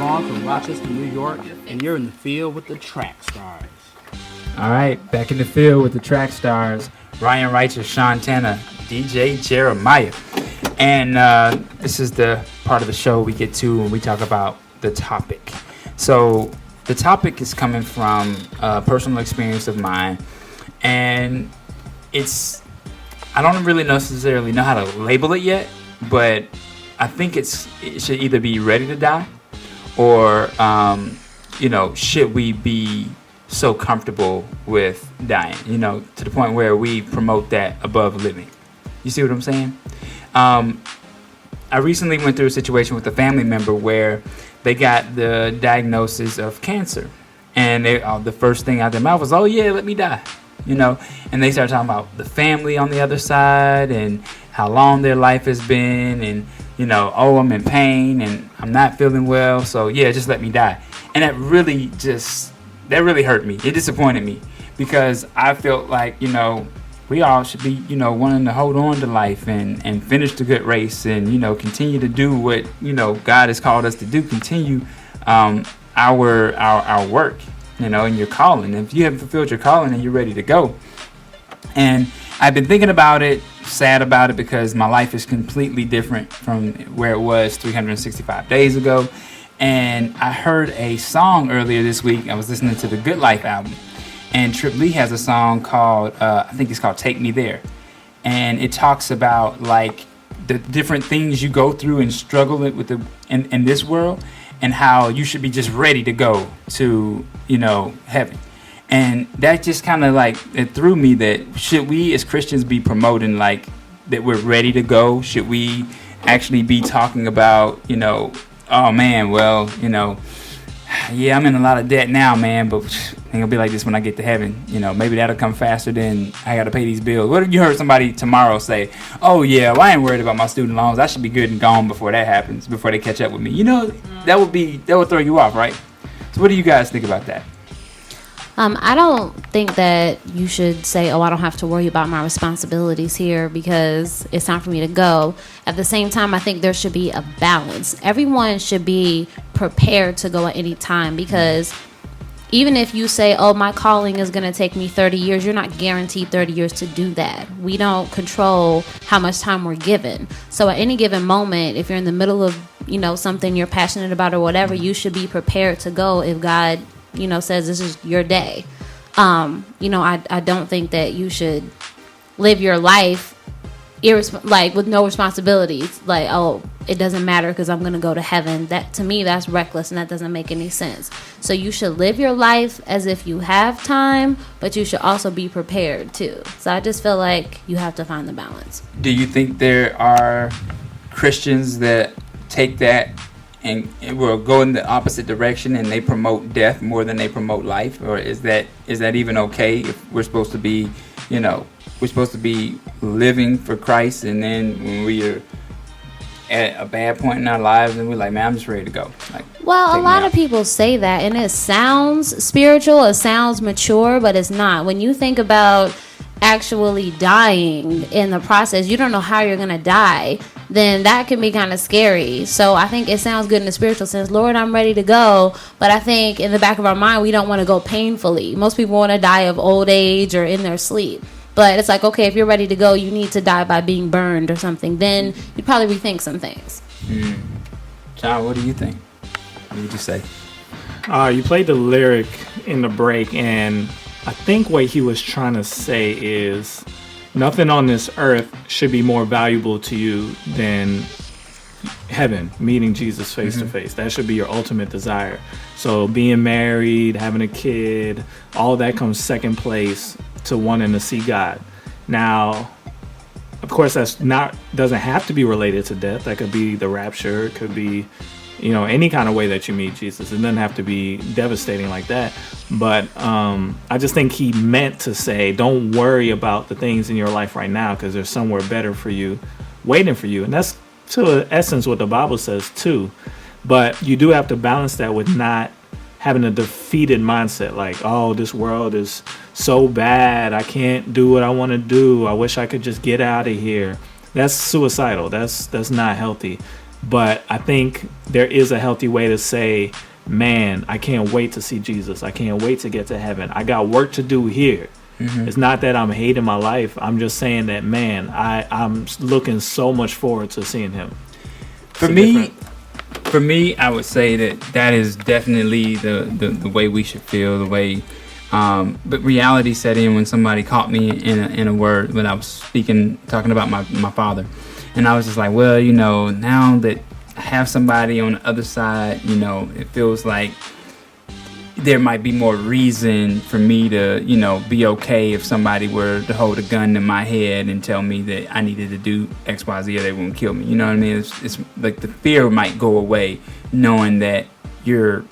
on from Rochester, New York, and you're in the field with the track stars. All right, back in the field with the track stars, Ryan Righteous, Sean Tanner, DJ Jeremiah. And this is the part of the show we get to when we talk about the topic. So the topic is coming from a personal experience of mine, and I don't really necessarily know how to label it yet, but I think it should either be ready to die or, should we be so comfortable with dying, to the point where we promote that above living. You see what I'm saying? I recently went through a situation with a family member where they got the diagnosis of cancer. And the first thing out their mouth was, oh, yeah, let me die. And they started talking about the family on the other side and how long their life has been. And, I'm in pain and I'm not feeling well. So, yeah, just let me die. And that really hurt me. It disappointed me because I felt like, we all should be, wanting to hold on to life and finish the good race and, continue to do what, God has called us to do. Continue our work, and your calling. If you haven't fulfilled your calling and you're ready to go. And I've been thinking about it, sad about it, because my life is completely different from where it was 365 days ago. And I heard a song earlier this week. I was listening to the Good Life album. And Trip Lee has a song called, I think it's called Take Me There. And it talks about like the different things you go through and struggle with in this world, and how you should be just ready to go to, heaven. And that just kind of like, it threw me that should we as Christians be promoting like that we're ready to go? Should we actually be talking about, oh man, well, yeah, I'm in a lot of debt now, man, but ain't gonna be like this when I get to heaven. Maybe that'll come faster than I gotta pay these bills. What if you heard somebody tomorrow say, oh yeah, well, I ain't worried about my student loans. I should be good and gone before that happens, before they catch up with me. That would throw you off, right? So what do you guys think about that? I don't think that you should say, oh, I don't have to worry about my responsibilities here because it's time for me to go. At the same time, I think there should be a balance. Everyone should be prepared to go at any time, because even if you say, oh, my calling is going to take me 30 years, you're not guaranteed 30 years to do that. We don't control how much time we're given. So at any given moment, if you're in the middle of, something you're passionate about or whatever, you should be prepared to go if God says this is your day. I don't think that you should live your life with no responsibilities. Like, oh, it doesn't matter because I'm going to go to heaven. That, to me, that's reckless and that doesn't make any sense. So you should live your life as if you have time, but you should also be prepared too. So I just feel like you have to find the balance. Do you think there are Christians that take that and will go in the opposite direction and they promote death more than they promote life? Or is that even okay if we're supposed to be, we're supposed to be living for Christ, and then when we are at a bad point in our lives and we're like, man, I'm just ready to go. Well, a lot of people say that, and it sounds spiritual, it sounds mature, but it's not. When you think about actually dying in the process, you don't know how you're going to die, then that can be kind of scary. So I think it sounds good in the spiritual sense. Lord, I'm ready to go. But I think in the back of our mind, we don't want to go painfully. Most people want to die of old age or in their sleep. But it's like, okay, if you're ready to go, you need to die by being burned or something. Then you'd probably rethink some things. John, what do you think? What would you say? You played the lyric in the break, and I think what he was trying to say is nothing on this earth should be more valuable to you than heaven, meeting Jesus face to face. That should be your ultimate desire. So being married, having a kid, all that comes second place to wanting to see God. Now, of course, doesn't have to be related to death. That could be the rapture. It could be, any kind of way that you meet Jesus. It doesn't have to be devastating like that. But I just think he meant to say, don't worry about the things in your life right now, because there's somewhere better for you, waiting for you. And that's to essence what the Bible says too. But you do have to balance that with not having a defeated mindset, like, oh, this world is so bad, I can't do what I want to do, I wish I could just get out of here. That's suicidal. That's not healthy. But I think there is a healthy way to say, man, I can't wait to see Jesus. I can't wait to get to heaven. I got work to do here. It's not that I'm hating my life. I'm just saying that, man, I'm looking so much forward to seeing him. For me, I would say that is definitely the way we should feel, the way. But reality set in when somebody caught me in a word when I was talking about my father, and I was just like, well, now that I have somebody on the other side, it feels like there might be more reason for me to, be okay if somebody were to hold a gun to my head and tell me that I needed to do X, Y, Z or they won't kill me. You know what I mean? It's like the fear might go away knowing that you're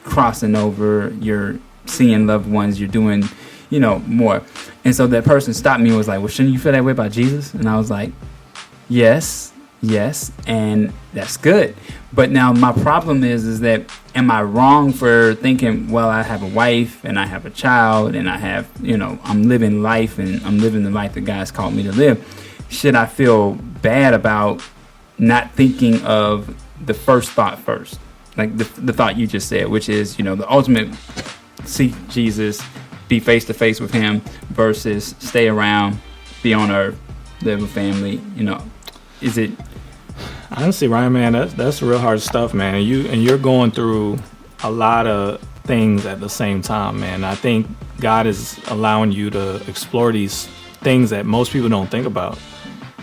crossing over, you're seeing loved ones, you're doing, more. And so that person stopped me and was like, well, shouldn't you feel that way about Jesus? And I was like, yes, and that's good. But now my problem is that, am I wrong for thinking, well, I have a wife and I have a child and I have, I'm living life and I'm living the life that God's called me to live. Should I feel bad about not thinking of the first thought first? Like the thought you just said, which is, the ultimate, see Jesus, be face to face with him versus stay around, be on earth, live with family, is it? Honestly, Ryan, man, that's real hard stuff, man. And you're going through a lot of things at the same time, man. I think God is allowing you to explore these things that most people don't think about.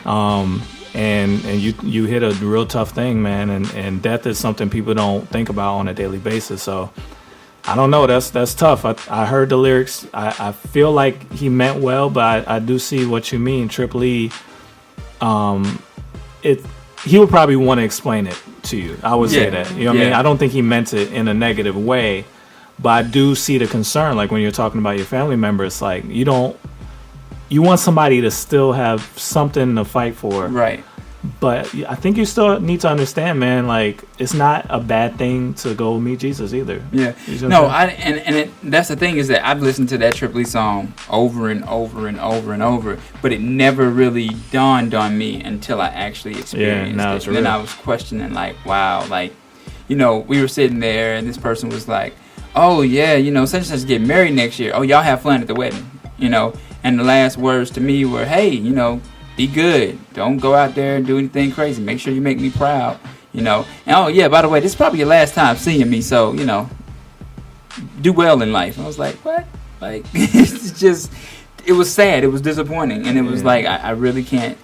And you hit a real tough thing, man. And death is something people don't think about on a daily basis. So I don't know. That's tough. I heard the lyrics. I feel like he meant well, but I do see what you mean. Triple E, he would probably want to explain it to you. I would say that. You know what I mean? I don't think he meant it in a negative way, but I do see the concern. Like when you're talking about your family member, it's like you want somebody to still have something to fight for. Right. But I think you still need to understand, man, like it's not a bad thing to go meet Jesus either. Yeah. No, that's the thing is that I've listened to that Triple E song over and over and over and over, but it never really dawned on me until I actually experienced it. And then I was questioning, like, wow, like, we were sitting there and this person was like, oh yeah, such and such get married next year. Oh, y'all have fun at the wedding, And the last words to me were, hey, be good. Don't go out there and do anything crazy. Make sure you make me proud, And oh yeah, by the way, this is probably your last time seeing me, so do well in life. And I was like, what? Like it's just, it was sad. It was disappointing, and it was like I really can't.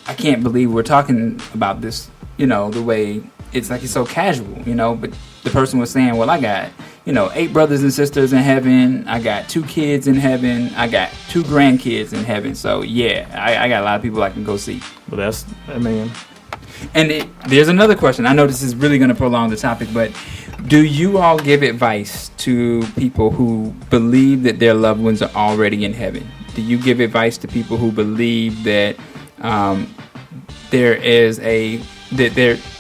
I can't believe we're talking about this. The way it's like it's so casual. But the person was saying, well, I got 8 brothers and sisters in heaven. I got 2 kids in heaven. I got 2 grandkids in heaven. So yeah, I got a lot of people I can go see. Well, And there's another question. I know this is really going to prolong the topic, but do you all give advice to people who believe that their loved ones are already in heaven? Do you give advice to people who believe that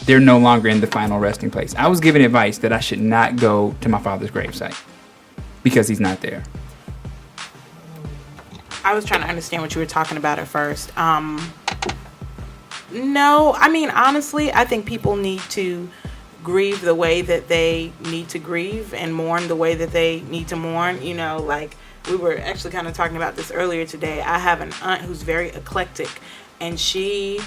they're no longer in the final resting place? I was given advice that I should not go to my father's gravesite because he's not there. I was trying to understand what you were talking about at first. No, I mean, honestly, I think people need to grieve the way that they need to grieve and mourn the way that they need to mourn. Like we were actually kind of talking about this earlier today. I have an aunt who's very eclectic, and she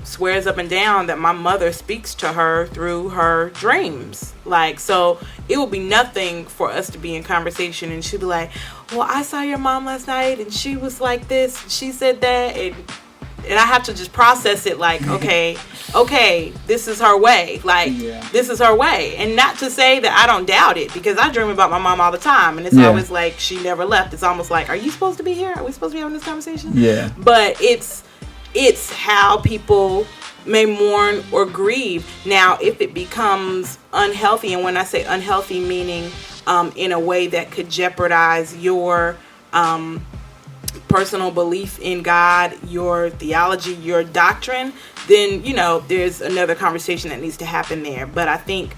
swears up and down that my mother speaks to her through her dreams. Like, so it will be nothing for us to be in conversation and she'll be like, well, I saw your mom last night and she was like this, she said that, and I have to just process it like, okay, this is her way. Like, this is her way. And not to say that I don't doubt it, because I dream about my mom all the time. And it's always like, she never left. It's almost like, are you supposed to be here? Are we supposed to be having this conversation? Yeah. But it's how people may mourn or grieve. Now, if it becomes unhealthy, and when I say unhealthy, meaning in a way that could jeopardize your personal belief in God, your theology, your doctrine, then, there's another conversation that needs to happen there. But I think,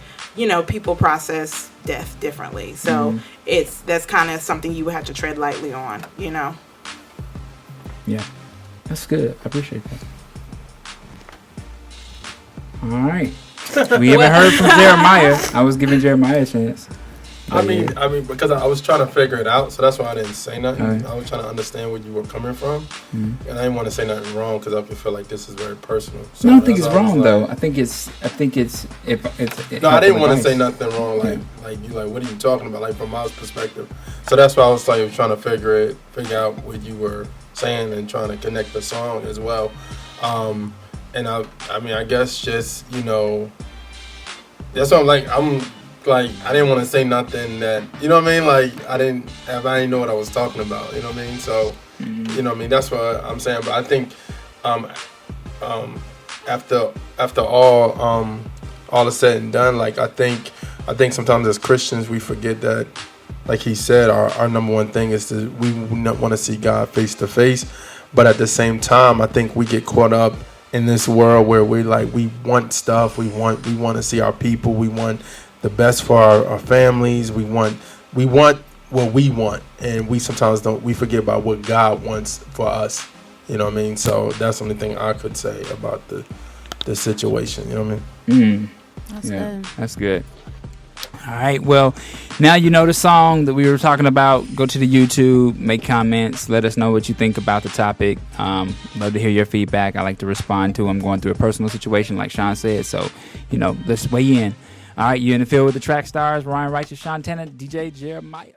people process death differently. So that's kind of something you would have to tread lightly on, Yeah. That's good. I appreciate that. All right. We haven't heard from Jeremiah. I was giving Jeremiah a chance. I mean, because I was trying to figure it out, so that's why I didn't say nothing. Right. I was trying to understand where you were coming from, Mm-hmm. and I didn't want to say nothing wrong because I feel like this is very personal. So I don't think it's that's why I was wrong like- though. I think it's No, I didn't want to say nothing wrong. Like you, like, what are you talking about? Like from my perspective. So that's why I was like trying to figure out what you were saying and trying to connect the song as well. And I mean, I guess just that's what I'm like, I didn't want to say nothing that, you know what I mean? Like, I didn't know what I was talking about, you know what I mean? So, you know what I mean? That's what I'm saying. But I think after all is said and done, like, I think sometimes as Christians, we forget that, like he said, our number one thing is we want to see God face to face. But at the same time, I think we get caught up in this world where we want stuff. We want to see our people. We want the best for our families. We want what we want, and we sometimes we forget about what God wants for us. You know what I mean? So that's the only thing I could say about the situation. You know what I mean? That's good. That's good. All right. Well, now you know the song that we were talking about. Go to the YouTube, make comments, let us know what you think about the topic. Love to hear your feedback. I like to respond to. I'm going through a personal situation, like Sean said. So, let's weigh in. All right, you're in the field with the track stars, Ryan Righteous, Sean Tennant, DJ Jeremiah.